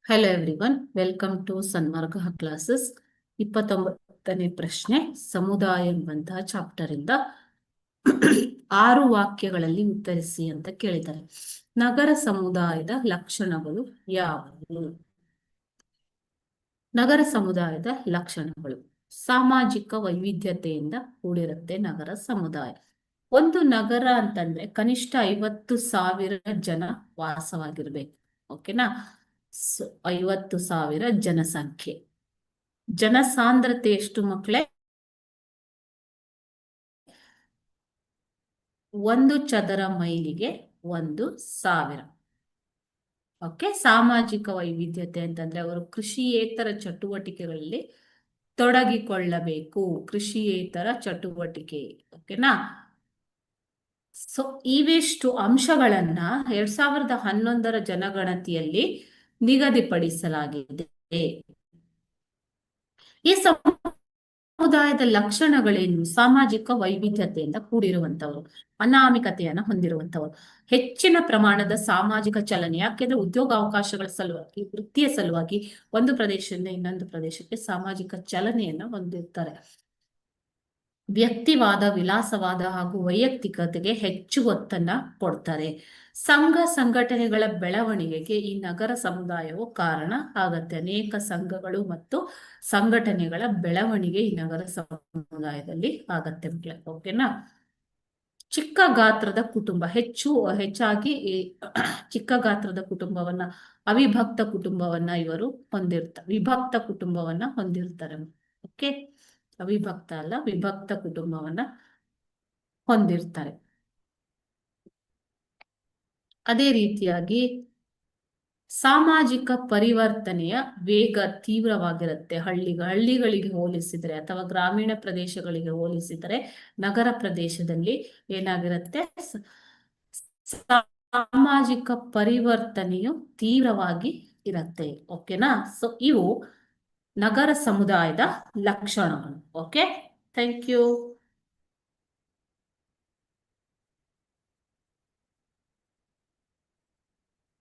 Hello everyone, welcome to Sanmarga classes. 29ನೇ ಪ್ರಶ್ನೆ, ಸಮುದಾಯ ಎಂಬಂತಹ ಚಾಪ್ಟರ್ ಇಂದ 6 ವಾಕ್ಯಗಳಲ್ಲಿ ಉತ್ತರಿಸಿ ಅಂತ ಕೇಳಿದ್ದಾರೆ. ನಗರ ಸಮುದಾಯದ ಲಕ್ಷಣಗಳು ಯಾವುವು? ನಗರ ಸಮುದಾಯದ ಲಕ್ಷಣಗಳು: ಸಾಮಾಜಿಕ ವೈವಿಧ್ಯತೆಯಿಂದ ಕೂಡಿರುತ್ತೆ ನಗರ ಸಮುದಾಯ. ಒಂದು ನಗರ ಅಂತಂದ್ರೆ ಕನಿಷ್ಠ 50,000 ಜನ ವಾಸವಾಗಿರ್ಬೇಕು. ಓಕೆನಾ? 50,000 ಜನಸಂಖ್ಯೆ. ಜನಸಾಂದ್ರತೆ ಎಷ್ಟು ಮಕ್ಕಳೇ? 1 ಚದರ ಮೈಲಿಗೆ 1,000. ಓಕೆ. ಸಾಮಾಜಿಕ ವೈವಿಧ್ಯತೆ ಅಂತಂದ್ರೆ ಅವರು ಕೃಷಿಯೇತರ ಚಟುವಟಿಕೆಗಳಲ್ಲಿ ತೊಡಗಿಕೊಳ್ಳಬೇಕು. ಕೃಷಿಯೇತರ ಚಟುವಟಿಕೆ. ಓಕೆನಾ? ಸೊ ಇವಿಷ್ಟು ಅಂಶಗಳನ್ನ 2011ರ ಜನಗಣತಿಯಲ್ಲಿ ನಿಗದಿಪಡಿಸಲಾಗಿದೆ. ಈ ಸಮುದಾಯದ ಲಕ್ಷಣಗಳೇನು? ಸಾಮಾಜಿಕ ವೈವಿಧ್ಯತೆಯಿಂದ ಕೂಡಿರುವಂತವರು, ಅನಾಮಿಕತೆಯನ್ನ ಹೊಂದಿರುವಂತವರು, ಹೆಚ್ಚಿನ ಪ್ರಮಾಣದ ಸಾಮಾಜಿಕ ಚಲನೆ. ಯಾಕೆಂದ್ರೆ ಉದ್ಯೋಗಾವಕಾಶಗಳ ಸಲುವಾಗಿ, ವೃತ್ತಿಯ ಸಲುವಾಗಿ ಒಂದು ಪ್ರದೇಶದಿಂದ ಇನ್ನೊಂದು ಪ್ರದೇಶಕ್ಕೆ ಸಾಮಾಜಿಕ ಚಲನೆಯನ್ನ ಹೊಂದಿರ್ತಾರೆ. ವ್ಯಕ್ತಿವಾದ, ವಿಲಾಸವಾದ ಹಾಗೂ ವೈಯಕ್ತಿಕತೆಗೆ ಹೆಚ್ಚು ಒತ್ತನ್ನ ಕೊಡ್ತಾರೆ. ಸಂಘ ಸಂಘಟನೆಗಳ ಬೆಳವಣಿಗೆಗೆ ಈ ನಗರ ಸಮುದಾಯವು ಕಾರಣ ಆಗತ್ತೆ. ಅನೇಕ ಸಂಘಗಳು ಮತ್ತು ಸಂಘಟನೆಗಳ ಬೆಳವಣಿಗೆ ಈ ನಗರ ಸಮುದಾಯದಲ್ಲಿ ಆಗತ್ತೆ. ಓಕೆನಾ? ಚಿಕ್ಕ ಗಾತ್ರದ ಕುಟುಂಬ. ಹೆಚ್ಚಾಗಿ ಚಿಕ್ಕ ಗಾತ್ರದ ಕುಟುಂಬವನ್ನ, ಅವಿಭಕ್ತ ಕುಟುಂಬವನ್ನ ಇವರು ಹೊಂದಿರ್ತಾರೆ. ವಿಭಕ್ತ ಕುಟುಂಬವನ್ನ ಹೊಂದಿರ್ತಾರೆ. ಓಕೆ. ಅವಿಭಕ್ತ ಅಲ್ಲ, ವಿಭಕ್ತ ಕುಟುಂಬವನ್ನ ಹೊಂದಿರ್ತಾರೆ. ಅದೇ ರೀತಿಯಾಗಿ ಸಾಮಾಜಿಕ ಪರಿವರ್ತನೆಯ ವೇಗ ತೀವ್ರವಾಗಿರುತ್ತೆ. ಹಳ್ಳಿಗಳಿಗೆ ಹೋಲಿಸಿದರೆ ಅಥವಾ ಗ್ರಾಮೀಣ ಪ್ರದೇಶಗಳಿಗೆ ಹೋಲಿಸಿದರೆ ನಗರ ಪ್ರದೇಶದಲ್ಲಿ ಏನಾಗಿರುತ್ತೆ? ಸಾಮಾಜಿಕ ಪರಿವರ್ತನೆಯು ತೀವ್ರವಾಗಿ ಇರುತ್ತೆ. ಓಕೆನಾ? ಸೊ ಇವು ನಗರ ಸಮುದಾಯದ ಲಕ್ಷಣಗಳು. Okay, thank you.